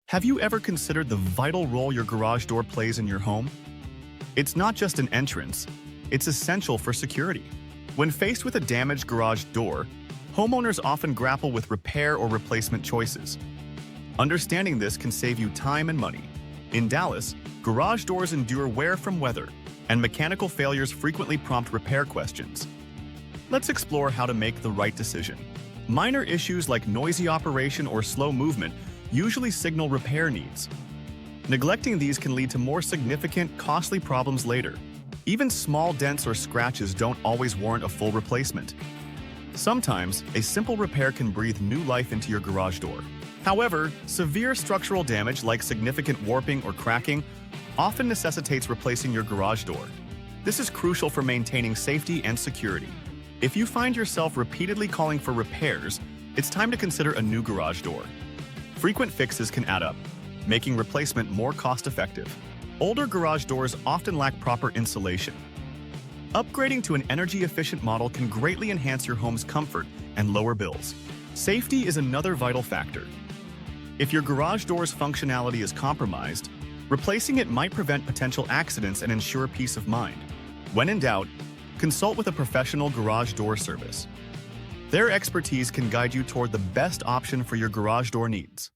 Have you ever considered the vital role your garage door plays in your home? It's not just an entrance, it's essential for security. When faced with a damaged garage door, homeowners often grapple with repair or replacement choices. Understanding this can save you time and money. In Dallas, garage doors endure wear from weather, and mechanical failures frequently prompt repair questions. Let's explore how to make the right decision. Minor issues like noisy operation or slow movement usually signal repair needs. Neglecting these can lead to more significant, costly problems later. Even small dents or scratches don't always warrant a full replacement. Sometimes, a simple repair can breathe new life into your garage door. However, severe structural damage like significant warping or cracking often necessitates replacing your garage door. This is crucial for maintaining safety and security. If you find yourself repeatedly calling for repairs, it's time to consider a new garage door. Frequent fixes can add up, making replacement more cost-effective. Older garage doors often lack proper insulation. Upgrading to an energy-efficient model can greatly enhance your home's comfort and lower bills. Safety is another vital factor. If your garage door's functionality is compromised, replacing it might prevent potential accidents and ensure peace of mind. When in doubt, consult with a professional garage door service. Their expertise can guide you toward the best option for your garage door needs.